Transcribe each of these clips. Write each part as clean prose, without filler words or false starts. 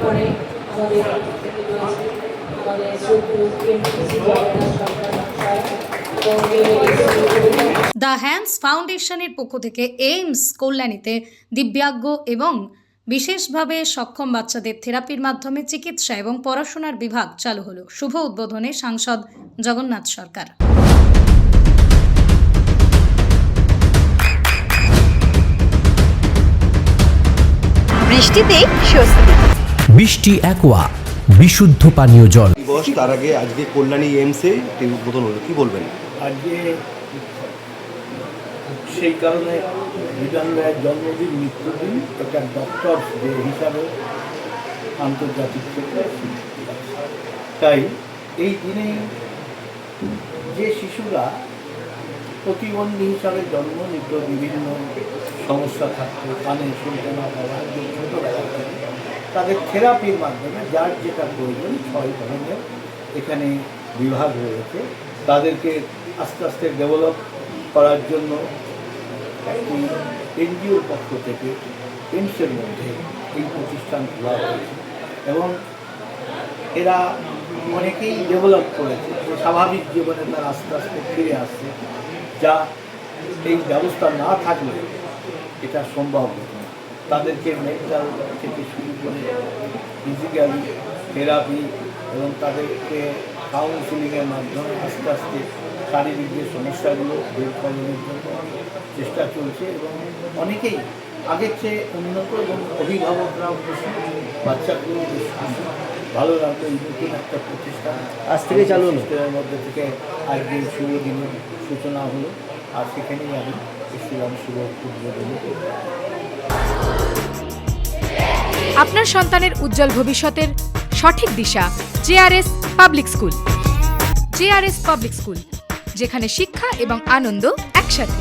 তারপরে আমাদের থেকে রয়েছে আমাদের দ্য হ্যান্ডস ফাউন্ডেশনের পক্ষ থেকে এইমস কল্যাণীতে দিব্যাঙ্গ এবং বিশেষভাবে সক্ষম বাচ্চাদের থেরাপির মাধ্যমে চিকিৎসা এবং পড়াশোনার বিভাগ চালু হলো। শুভ উদ্বোধনে সাংসদ জগন্নাথ সরকার। বৃষ্টিতেই স্বস্তি। বৃষ্টি অ্যাকোয়া বিশুদ্ধ পানীয় জল। তার আগে আজকে কল্যাণী এইমসে উদ্বোধন হলো, কি বলবেন? আজকে সেই কারণে বিধান রায়ের জন্মদিন, মৃত্যুদিন, এটা ডক্টর ডে হিসাবে আন্তর্জাতিক ক্ষেত্রে স্বীকৃতি আছে। তাই এই দিনে যে শিশুরা প্রতিবন্ধী হিসাবে জন্ম নিত, বিভিন্ন সমস্যা থাকতো, কানে শুনতে না পাওয়া, ছোটোবেলা থেকে তাদের থেরাপির মাধ্যমে যার যেটা প্রয়োজন 6 ধরনের এখানে বিভাগ রয়েছে, তাদেরকে আস্তে আস্তে ডেভেলপ করার জন্য একটি এনজিওর পক্ষ থেকে এইমসের মধ্যে এই প্রতিষ্ঠান খোলা হয়েছে এবং এরা অনেকেই ডেভেলপ করেছে, স্বাভাবিক জীবনে তারা আস্তে আস্তে ফিরে আসছে, যা এই ব্যবস্থা না থাকলে এটা সম্ভব হতো না। তাদেরকে মেন্টাল থেকে শুরু করে ফিজিক্যালি থেরাপি এবং তাদেরকে কাউন্সিলিংয়ের মাধ্যমে আস্তে আস্তে শারীরিক যে সমস্যাগুলো বের করানোর জন্য চেষ্টা চলছে এবং অনেকেই আগের চেয়ে উন্নত এবং অভিভাবকরাও খুশি, বাচ্চাগুলো বেশ খুশি। ভালো লাগলো এই নতুন একটা প্রতিষ্ঠান আজ থেকে চালু হলো। এর মধ্যে থেকে আজকে শুভ দিনের সূচনা হলো, আর সেখানেই আমি এসেছিলাম শুভ উদ্বোধন। আপনার সন্তানের উজ্জ্বল ভবিষ্যতের সঠিক দিশা JRS public school. JRS public school, যেখানে শিক্ষা এবং আনন্দ একসাথে।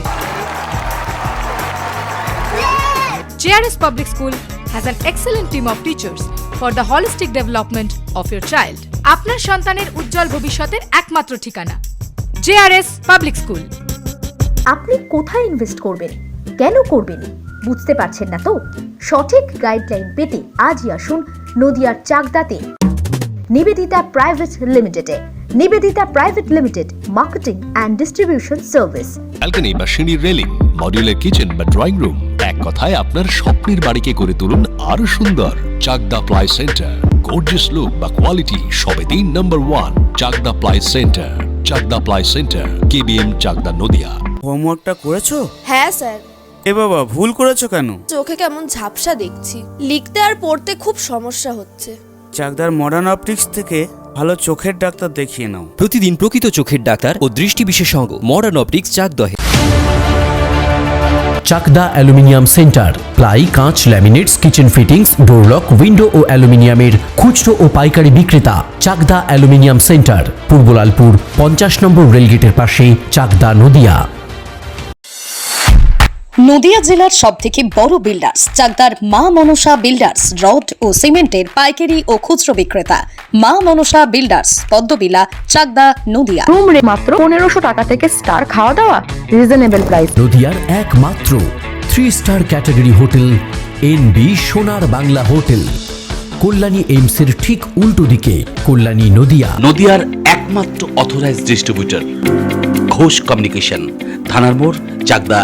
JRS public school has an excellent team of teachers for the holistic development of your child. আপনার সন্তানের উজ্জ্বল ভবিষ্যতের একমাত্র ঠিকানা জেআরএস পাবলিক স্কুল। আপনি কোথায় ইনভেস্ট করবেন, কেন করবেন বুঝতে পারছেন না তো? সঠিক গাইডলাইন পেতে আজই আসুন নদিয়ার চাকদাতে নিবেদিতা প্রাইভেট লিমিটেডে। Nivedita private limited, marketing and distribution service. Balcony বা সিঁড়ির রেলিং, মডিউলার কিচেন বা ড্রয়িং রুম, এক কথায় আপনার স্বপ্নের বাড়িকে করে তুলুন আরো সুন্দর। Chakdah ply centre, gorgeous look বা কোয়ালিটি সবে 3 নম্বর 1 Chakdah ply centre. Chakdah ply centre, KBM, Chakdah, Nadia. হোমওয়ার্কটা করেছো? হ্যাঁ স্যার। এ বাবা, ভুল করেছো কেন? চোখে কেমন ঝাপসা দেখছি, লিখতে আর পড়তে খুব সমস্যা হচ্ছে। চাকদার মডার্ন অপটিক্স থেকে ভালো চোখের ডাক্তার দেখিয়ে নাও। প্রতিদিন প্রকৃত চোখের ডাক্তার ও দৃষ্টি বিশেষজ্ঞ মডার্ন অপটিক্স চাকদহে। চাকদা অ্যালুমিনিয়াম সেন্টার, প্লাই, কাঁচ, laminates, kitchen fittings, door lock, window ও অ্যালুমিনিয়ামের খুচরো ও পাইকারি বিক্রেতা। চাকদা অ্যালুমিনিয়াম সেন্টার, পূর্ব লালপুর 50 নম্বর রেলগেটের পাশে, চাকদা, নদিয়া। নদিয়া জেলার সবথেকে বড় বিল্ডার্স চাকদার মা মনসা বিল্ডার্স, রড ও সিমেন্টের পাইকারি ও খুচরো বিক্রেতা। মা মনসা বিল্ডার্স, পদ্মবিলা, চাকদা, নদিয়া। রুম রে মাত্র 1500 টাকা থেকে স্টার, খাওয়া দাওয়া রিজনেবল প্রাইস। নদিয়ার একমাত্র 3 স্টার ক্যাটাগরি হোটেল এনবি সোনার বাংলা হোটেল, কল্যাণী এইমসের ঠিক উল্টো দিকে, কল্যাণী, নদিয়া। নদিয়ার একমাত্র অথরাইজড ডিস্ট্রিবিউটর ঘোষ কমিউনিকেশন, থানার মোড়, চাকদা।